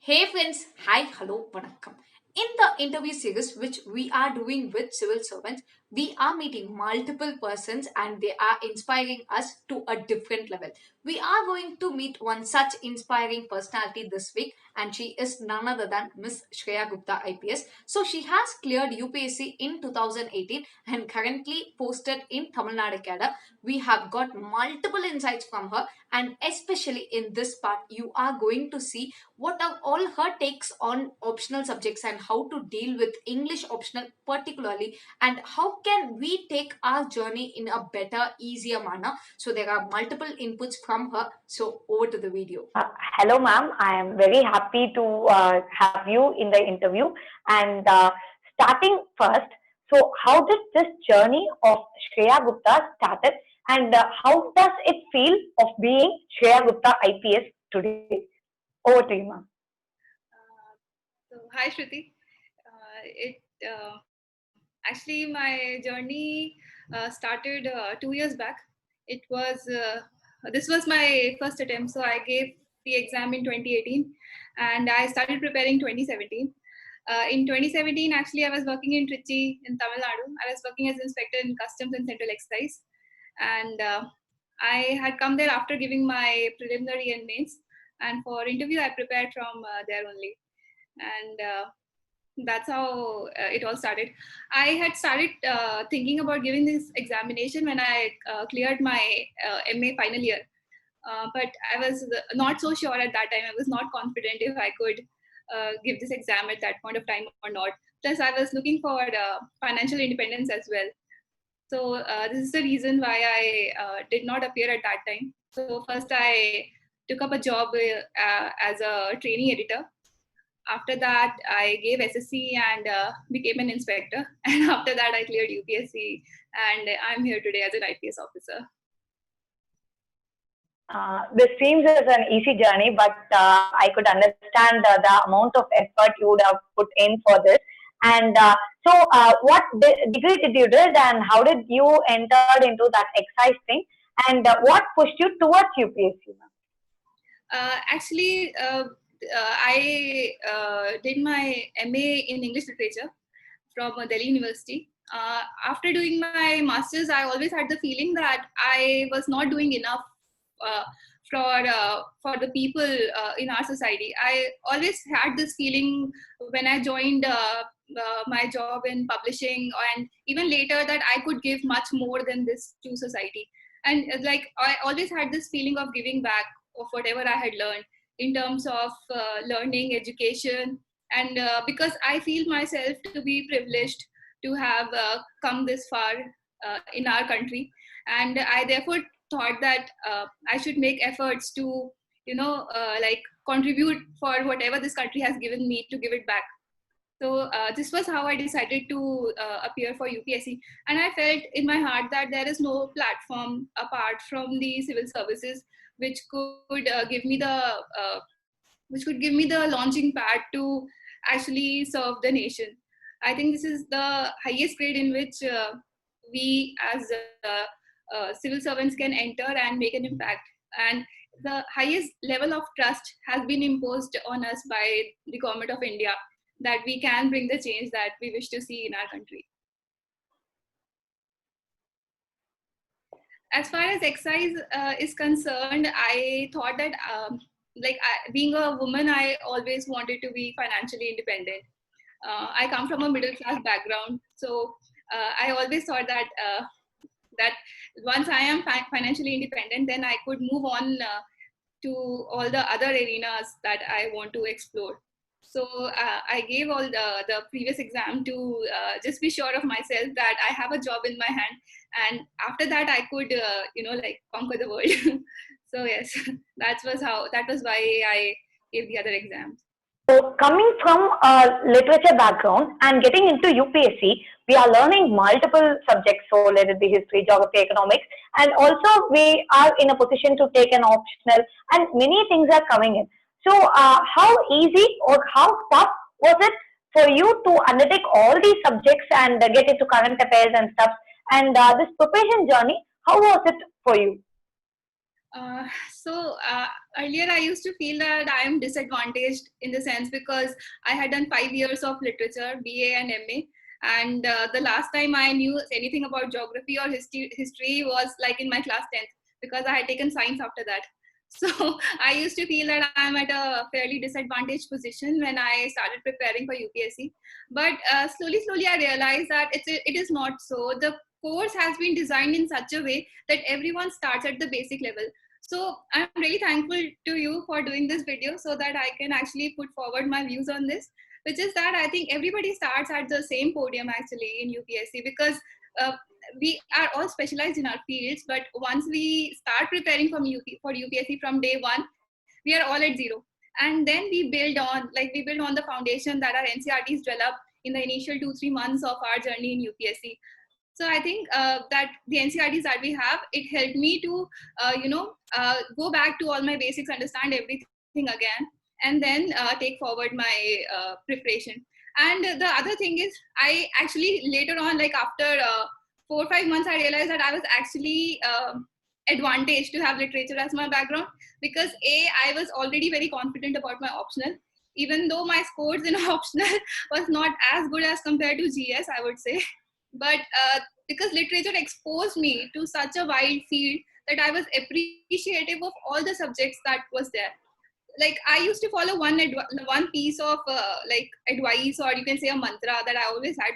Hey friends, hi, hello, vanakkam. In the interview series which we are doing with civil servants, we are meeting multiple persons and they are inspiring us to a different level. We are going to meet one such inspiring personality this week, and she is none other than Ms. Shreya Gupta IPS. So she has cleared UPSC in 2018 and currently posted in Tamil Nadu cadre. We have got multiple insights from her, and especially in this part, you are going to see what are all her takes on optional subjects and how to deal with English optional particularly, and how can we take our journey in a better, easier manner. So there are multiple inputs from her. So over to the video. Hello, ma'am. I am very happy to have you in the interview. And starting first, so how did this journey of Shreya Gupta started, and how does it feel of being Shreya Gupta IPS today? Over to you, ma'am. Hi Shruti. It Actually my journey started 2 years back. It was This was my first attempt, so I gave the exam in 2018, and I started preparing 2017. In 2017, actually, I was working in Trichy in Tamil Nadu. I was working as inspector in customs and central excise, and I had come there after giving my preliminary and mains. And for interview, I prepared from there only, and that's how it all started. I had started thinking about giving this examination when I cleared my MA final year, but I was not so sure at that time. I was not confident if I could give this exam at that point of time or not. Plus, I was looking for financial independence as well. So this is the reason why I did not appear at that time. So first, I took up a job as a trainee editor. After that, I gave SSC and became an inspector. And after that, I cleared UPSC, and I'm here today as an IPS officer. This seems as an easy journey, but I could understand the amount of effort you would have put in for this. And what degree did you did, and how did you entered into that excise thing, and what pushed you towards UPSC? Actually, I did my MA in English literature from Delhi University. After doing my masters, I always had the feeling that I was not doing enough uh, for the people in our society. I always had this feeling when I joined my job in publishing, and even later, that I could give much more than this to society. And like I always had this feeling of giving back of whatever I had learned in terms of learning, education, and because I feel myself to be privileged to have come this far in our country, and I therefore thought that I should make efforts to, like contribute for whatever this country has given me to give it back. So this was how I decided to appear for UPSC, and I felt in my heart that there is no platform apart from the civil services which could give me the launching pad to actually serve the nation. I think this is the highest grade in which we as civil servants can enter and make an impact. And the highest level of trust has been imposed on us by the government of India, that we can bring the change that we wish to see in our country. As far as exercise is concerned, I thought that being a woman, I always wanted to be financially independent. I come from a middle class background, so I always thought that once I am financially independent, then I could move on to all the other arenas that I want to explore. So I gave all the previous exam to just be sure of myself that I have a job in my hand, and after that I could like conquer the world. So yes, that was why I gave the other exams. So, coming from a literature background and getting into UPSC, we are learning multiple subjects. So, let it be history, geography, economics, and also we are in a position to take an optional, and many things are coming in. So, how easy or how tough was it for you to undertake all these subjects and get into current affairs and stuff? And this preparation journey, how was it for you? So earlier I used to feel that I am disadvantaged in the sense because I had done 5 years of literature, BA and MA, and the last time I knew anything about geography or history was like in my class 10th, because I had taken science after that. So I used to feel that I'm at a fairly disadvantaged position when I started preparing for UPSC. But slowly I realized that it is not so. The course has been designed in such a way that everyone starts at the basic level. So I'm really thankful to you for doing this video so that I can actually put forward my views on this, which is that I think everybody starts at the same podium actually in UPSC, because uh, we are all specialized in our fields, but once we start preparing for UPSC from day one, we are all at zero. And then we build on the foundation that our NCRTs develop in the initial 2-3 months of our journey in UPSC. So I think that the NCRTs that we have, it helped me to go back to all my basics, understand everything again, and then take forward my preparation. And the other thing is, I actually later on, like after 4 or 5 months, I realized that I was actually advantaged to have literature as my background, because I was already very confident about my optional, even though my scores in optional was not as good as compared to GS, I would say. But because literature exposed me to such a wide field that I was appreciative of all the subjects that was there. Like I used to follow one piece of like advice, or you can say a mantra that I always had,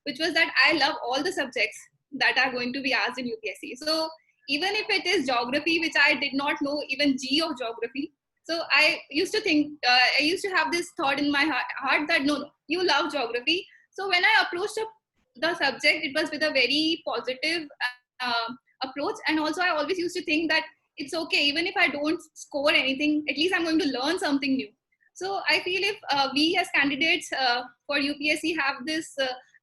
which was that I love all the subjects that are going to be asked in UPSC. So even if it is geography, which I did not know even G of geography, so I used to think, I used to have this thought in my heart that no, you love geography. So when I approached the subject, it was with a very positive approach. And also I always used to think that it's okay, even if I don't score anything, at least I'm going to learn something new. So I feel if we as candidates for UPSC have this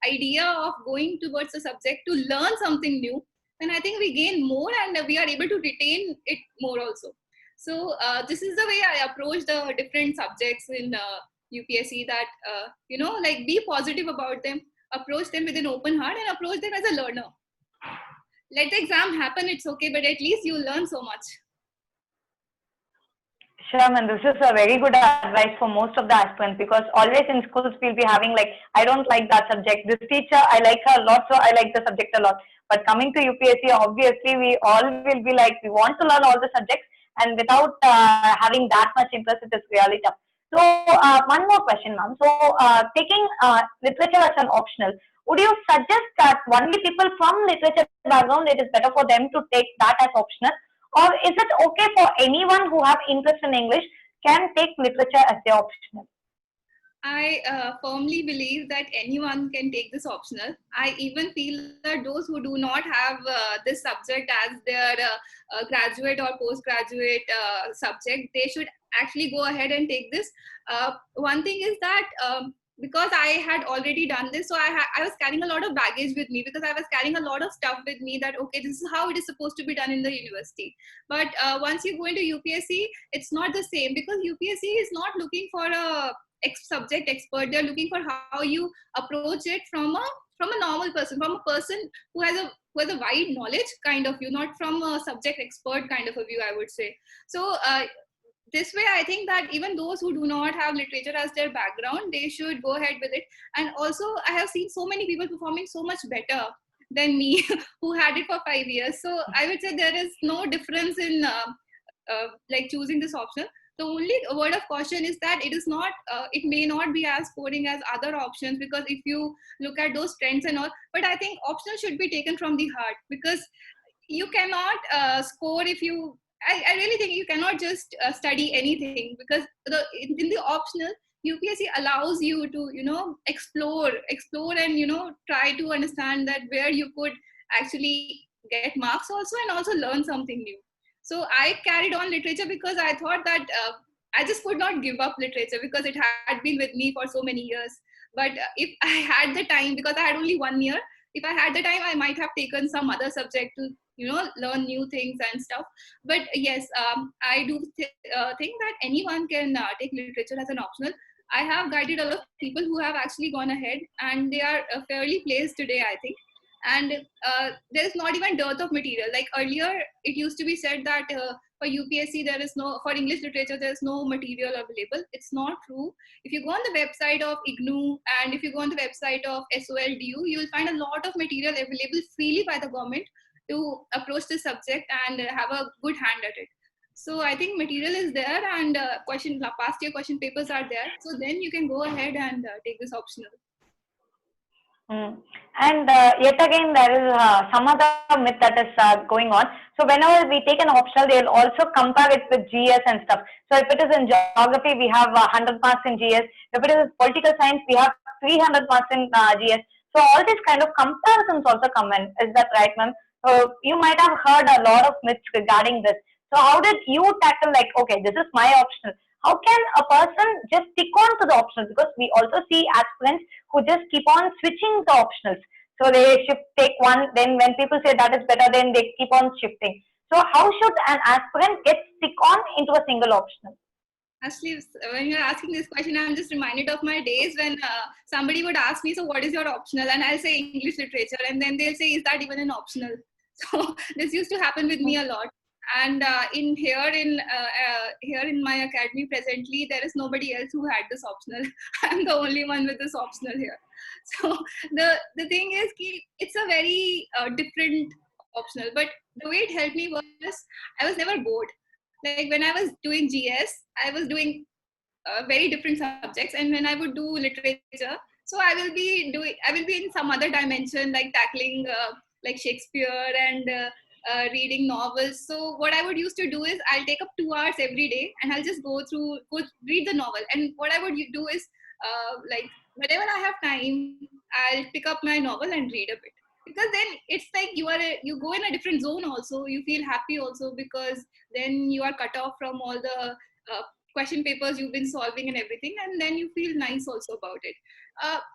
idea of going towards a subject to learn something new, then I think we gain more and we are able to retain it more also. So this is the way I approach the different subjects in UPSC, that like be positive about them, approach them with an open heart, and approach them as a learner. Let the exam happen, it's okay, but at least you learn so much. Sure, man. This is a very good advice for most of the aspirants, because always in schools we'll be having like, I don't like that subject. This teacher, I like her a lot, so I like the subject a lot. But coming to UPSC, obviously we all will be like, we want to learn all the subjects, and without having that much interest, it is really tough. So, one more question, ma'am. So, taking literature as an optional, would you suggest that only people from literature background, it is better for them to take that as optional? Or is it okay for anyone who have interest in English can take literature as their optional? I firmly believe that anyone can take this optional. I even feel that those who do not have this subject as their graduate or postgraduate subject, they should actually go ahead and take this. One thing is that because I had already done this, so I was carrying a lot of baggage with me, because I was carrying a lot of stuff with me that, okay, this is how it is supposed to be done in the university. But once you go into UPSC, it's not the same, because UPSC is not looking for a subject expert. They're looking for how you approach it from a normal person, from a person who has a wide knowledge kind of view, not from a subject expert kind of a view, I would say. So this way I think that even those who do not have literature as their background, they should go ahead with it. And also I have seen so many people performing so much better than me who had it for 5 years. So I would say there is no difference in like choosing this option. The only word of caution is that it may not be as scoring as other options, because if you look at those trends and all, but I think optional should be taken from the heart, because you cannot score if you I really think you cannot just study anything, because in the optional, UPSC allows you to explore and try to understand that where you could actually get marks also, and also learn something new. So I carried on literature because I thought that I just could not give up literature, because it had been with me for so many years. But if I had the time, because I had only 1 year, if I had the time, I might have taken some other subject to learn new things and stuff. But yes, I do think that anyone can take literature as an optional. I have guided a lot of people who have actually gone ahead, and they are fairly placed today, I think. And there's not even dearth of material. Like earlier, it used to be said that for UPSC there is no, for English literature there is no material available. It's not true. If you go on the website of IGNU and if you go on the website of SOLDU, you will find a lot of material available freely by the government to approach this subject and have a good hand at it. So I think material is there, and past year question papers are there. So then you can go ahead and take this optional. Mm. And yet again, there is some other myth that is going on. So whenever we take an optional, they'll also compare it with GS and stuff. So if it is in geography, we have 100 marks in GS. If it is political science, we have 300 marks in GS. So all these kind of comparisons also come in. Is that right, ma'am? So you might have heard a lot of myths regarding this. So how did you tackle, like, okay, this is my optional. How can a person just stick on to the optional? Because we also see aspirants who just keep on switching the optionals. So they shift, take one, then when people say that is better, then they keep on shifting. So how should an aspirant get stick on into a single optional? Actually, when you're asking this question, I'm just reminded of my days when somebody would ask me, "So, what is your optional?" And I'll say English literature, and then they'll say, "Is that even an optional?" So this used to happen with me a lot. And here in my academy presently, there is nobody else who had this optional. I'm the only one with this optional here. So the thing is, it's a very different optional, but the way it helped me was I was never bored. Like when I was doing GS, I was doing very different subjects, and when I would do literature, so I will be in some other dimension, like tackling like Shakespeare and reading novels. So what I would used to do is I'll take up 2 hours every day, and I'll just go read the novel. And what I would do is like whenever I have time, I'll pick up my novel and read a bit, because then it's like you go in a different zone. Also, you feel happy also, because then you are cut off from all the question papers you've been solving and everything, and then you feel nice also about it.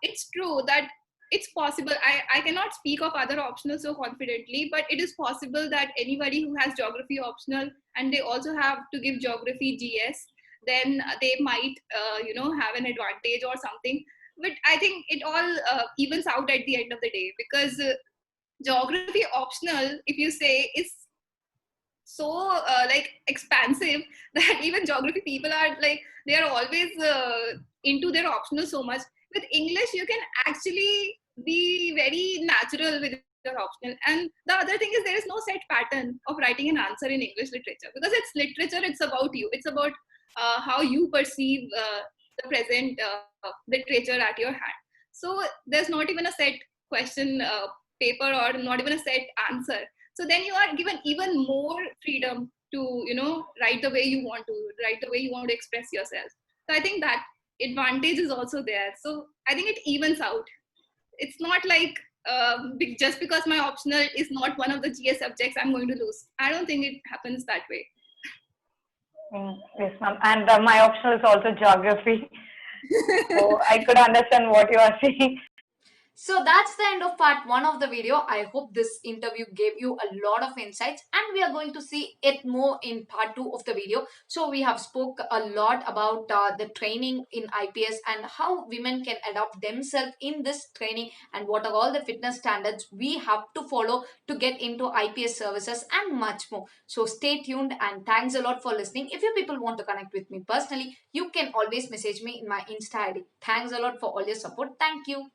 It's true that it's possible. I cannot speak of other optionals so confidently, but it is possible that anybody who has geography optional and they also have to give geography GS, then they might have an advantage or something. But I think it all evens out at the end of the day, because geography optional, if you say, is so like expansive that even geography people are like, they are always into their optional so much. With English you can actually be very natural with your optional. And the other thing is, there is no set pattern of writing an answer in English literature, because it's literature, it's about you, it's about how you perceive the present literature at your hand. So there's not even a set question paper, or not even a set answer. So then you are given even more freedom to write the way you want to, write the way you want to express yourself. So I think that advantage is also there. So I think it evens out. It's not like just because my optional is not one of the GS subjects, I'm going to lose. I don't think it happens that way. Yes, ma'am. And my optional is also geography. So I could understand what you are saying. So that's the end of part 1 of the video. I hope this interview gave you a lot of insights, and we are going to see it more in part 2 of the video. So we have spoke a lot about the training in IPS and how women can adopt themselves in this training, and what are all the fitness standards we have to follow to get into IPS services, and much more. So stay tuned, and thanks a lot for listening. If you people want to connect with me personally, you can always message me in my Insta ID. Thanks a lot for all your support. Thank you.